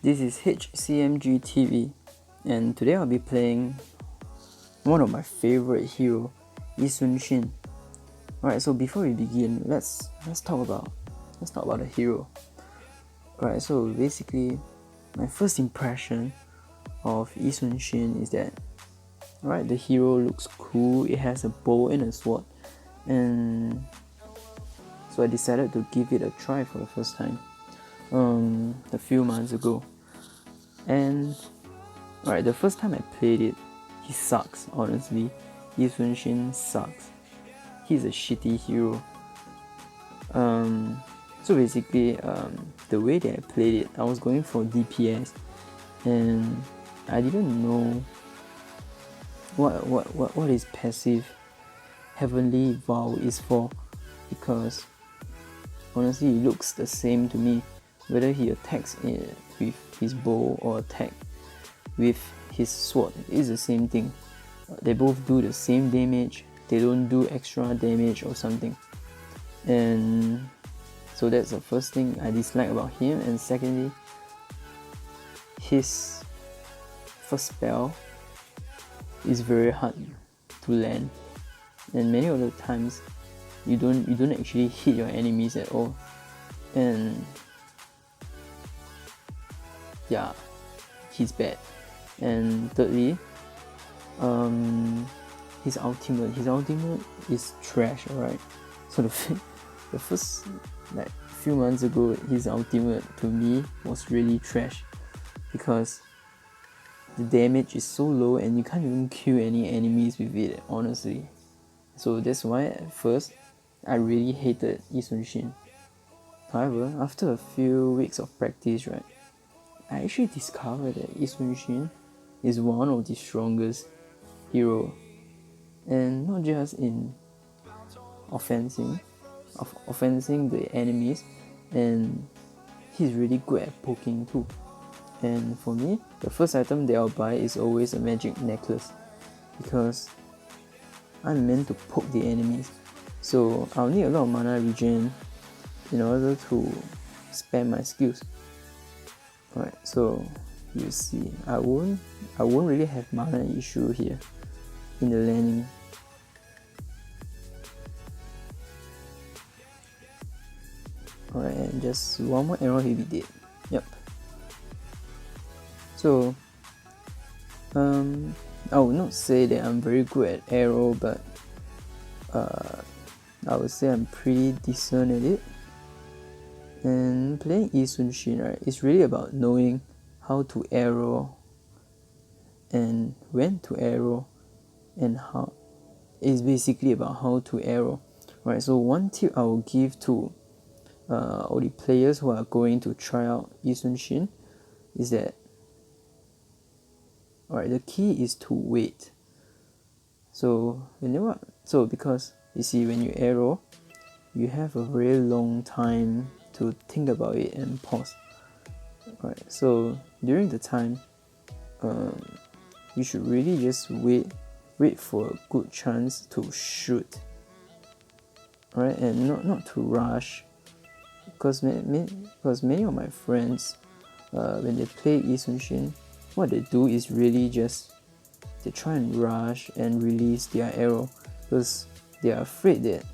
This is HCMG TV, and today I'll be playing one of my favorite hero, Shin. Alright, so before we begin, let's talk about the hero. Alright, so basically my first impression of Shin is that the hero looks cool, it has a bow and a sword, and so I decided to give it a try for the first time a few months ago. And the first time I played it, he sucks, honestly. Shin sucks. He's a shitty hero. So basically, the way that I played it, I was going for DPS, and I didn't know what his passive Heavenly Vow is for, because honestly it looks the same to me, whether he attacks with his bow or attack with his sword. It is the same thing. They both do the same damage, they don't do extra damage or something. And so that's the first thing I dislike about him. And secondly, his first spell is very hard to land, and many of the times you don't actually hit your enemies at all. And yeah, he's bad. And thirdly, his ultimate is trash. Alright, so the first few months ago, his ultimate to me was really trash, because the damage is so low and you can't even kill any enemies with it, honestly. So that's why at first I really hated Shin. However, after a few weeks of practice, I actually discovered that Shin is one of the strongest hero, and not just in offensing the enemies, and he's really good at poking too. And for me, the first item that I'll buy is always a magic necklace, because I'm meant to poke the enemies, so I'll need a lot of mana regen in order to spam my skills. Alright, so you see, I won't really have mana issue here in the landing. Alright, and just one more arrow, he'll be dead. Yep. So I would not say that I'm very good at arrow, but I would say I'm pretty decent at it. And playing Shin, it's really about knowing how to arrow and when to arrow, and how it's basically about how to arrow. Right, so one tip I will give to all the players who are going to try out Shin is that the key is to wait. So because you see, when you arrow, you have a very long time to think about it and pause. Alright, so during the time, you should really just wait for a good chance to shoot. Alright, and not to rush, because many of my friends, when they play Shin, what they do is really just they try and rush and release their arrow, because they are afraid that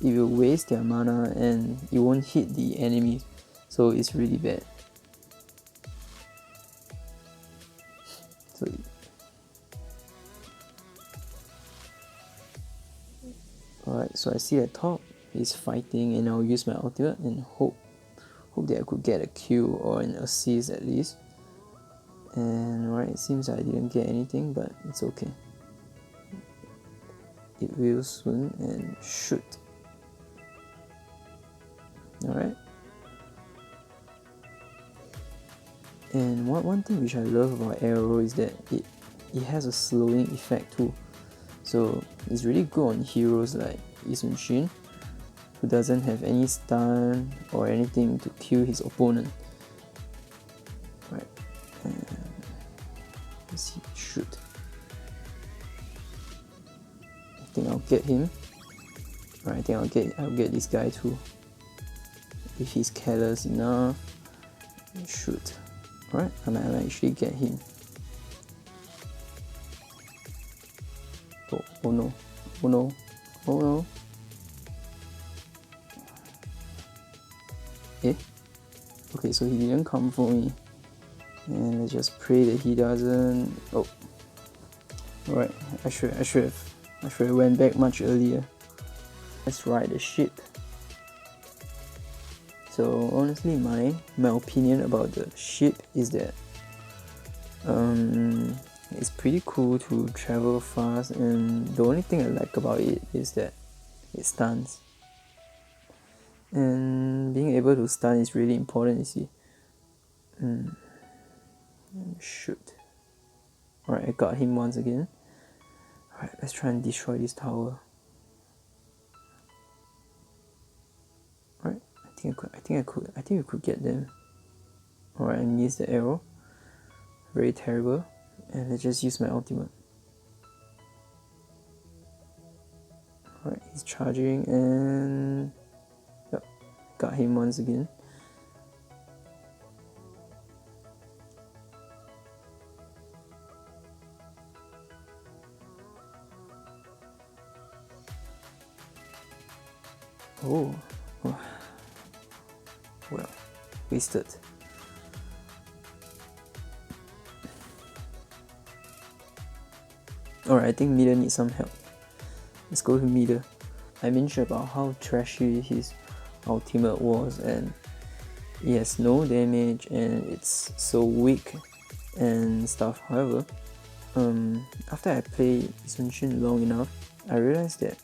it will waste their mana and it won't hit the enemy, so it's really bad. Alright, so I see at top he's fighting, and I'll use my ultimate and hope that I could get a kill or an assist at least. And it seems I didn't get anything, but it's okay. It will soon, and shoot. Alright. And one thing which I love about arrow is that it has a slowing effect too. So it's really good on heroes like Shin, who doesn't have any stun or anything to kill his opponent. Right. Let's see, shoot. I think I'll get him. Alright, I think I'll get this guy too, if he's careless enough. Shoot. Alright, I might actually get him. Oh no. Oh no. Oh no. Eh? Okay, so he didn't come for me. And let's just pray that he doesn't. Oh. Alright, I should have went back much earlier. Let's ride the ship. So honestly, my opinion about the ship is that it's pretty cool to travel fast, and the only thing I like about it is that it stuns. And being able to stun is really important, you see. Shoot. Alright, I got him once again. Alright, let's try and destroy this tower. Alright, I think we could get them. Alright, I missed the arrow. Very terrible. And let's just use my ultimate. Alright, he's charging and... Yep, got him once again. Oh. Well, wasted. Alright, I think Meter needs some help. Let's go to Meter. I mentioned about how trashy his ultimate was, and it has no damage and it's so weak and stuff. However, after I played Shin long enough, I realized that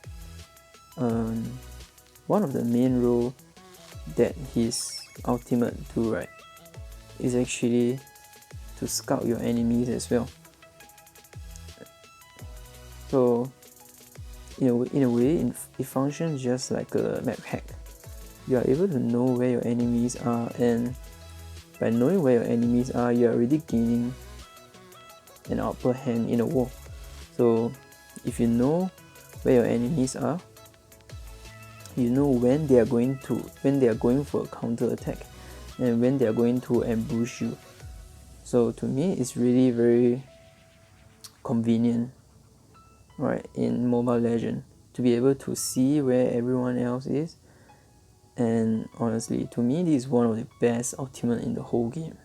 one of the main role that his ultimate do, right, is actually to scout your enemies as well. So in a way, it functions just like a map hack. You are able to know where your enemies are, and by knowing where your enemies are, you are already gaining an upper hand in a war. So if you know where your enemies are, you know when they are going for a counter attack and when they are going to ambush you. So to me, it's really very convenient, right, in Mobile Legends to be able to see where everyone else is. And honestly, to me, this is one of the best ultimate in the whole game.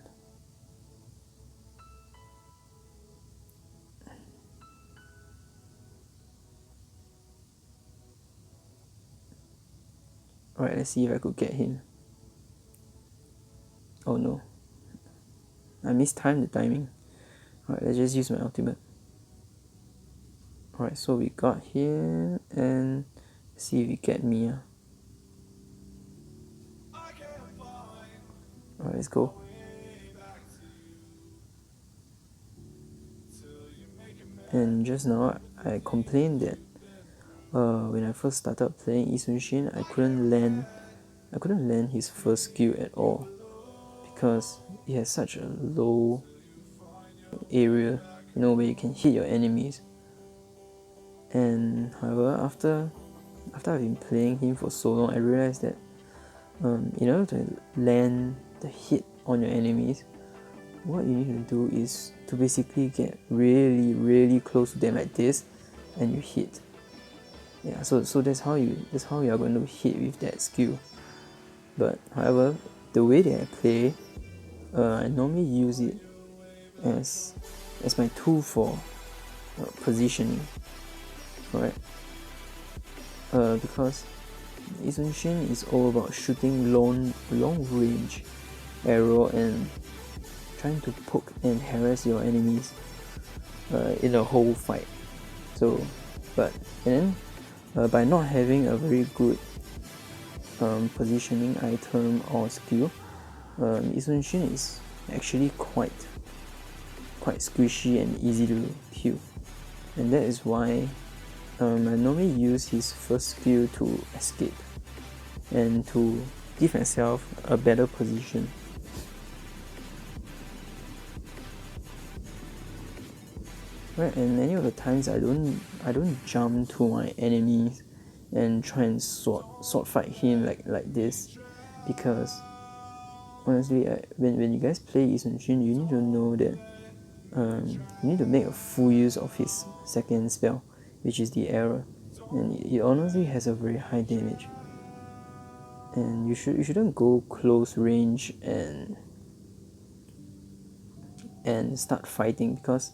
Alright, let's see if I could get him. Oh no. I mistimed the timing. Alright, let's just use my ultimate. Alright, so we got him, and see if we get Mia. Alright, let's go. And just now, I complained that when I first started playing Shin, I couldn't land his first skill at all because it has such a low area, where you can hit your enemies. And however, after I've been playing him for so long, I realized that in order to land the hit on your enemies, what you need to do is to basically get really, really close to them like this, and you hit. Yeah, so that's how you are going to hit with that skill. But however, the way that I play, I normally use it as my tool for positioning, right? Because Shin is all about shooting long range arrow and trying to poke and harass your enemies in a whole fight. So, by not having a very good positioning item or skill, Shin is actually quite squishy and easy to kill, and that is why I normally use his first skill to escape and to give myself a better position. Right, and many of the times I don't jump to my enemies and try and sword fight him like this, because honestly, when you guys play Shin, you need to know that you need to make a full use of his second spell, which is the arrow, and it honestly has a very high damage. And you shouldn't go close range and start fighting, because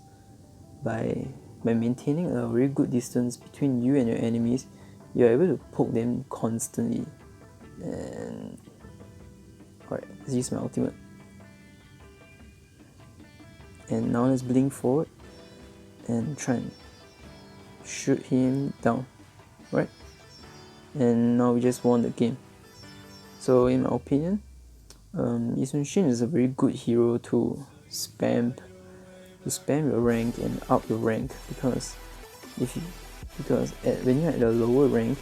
by maintaining a very good distance between you and your enemies, you're able to poke them constantly. And alright, let's use my ultimate. And now let's blink forward and try and shoot him down, right? And now we just won the game. So in my opinion, Shin is a very good hero to spam your rank and up your rank, because when you're at a lower rank,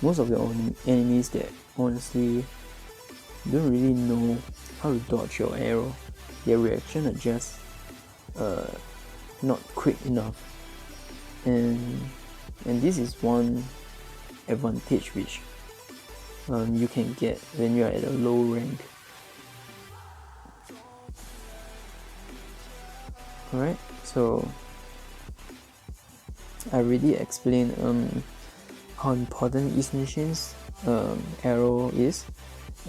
most of your enemies that honestly don't really know how to dodge your arrow. Their reaction are just not quick enough, and this is one advantage which you can get when you're at a low rank. Alright, so I already explained how important Shin's arrow is,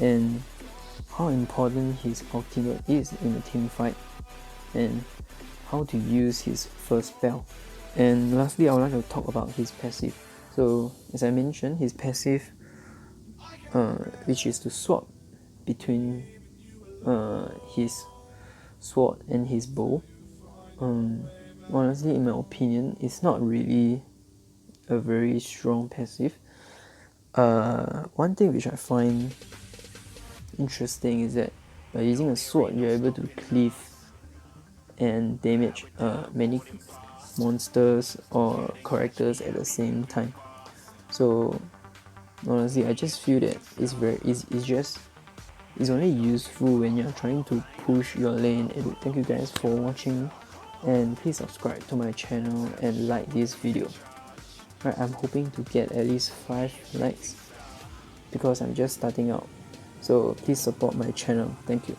and how important his ultimate is in a team fight, and how to use his first spell. And lastly, I would like to talk about his passive. So as I mentioned, his passive, which is to swap between his sword and his bow, honestly, in my opinion, it's not really a very strong passive. One thing which I find interesting is that by using a sword, you're able to cleave and damage many monsters or characters at the same time. So honestly, I just feel that it's only useful when you're trying to push your lane. And thank you guys for watching, and please subscribe to my channel and like this video. Right, I'm hoping to get at least 5 likes because I'm just starting out. So please support my channel. Thank you.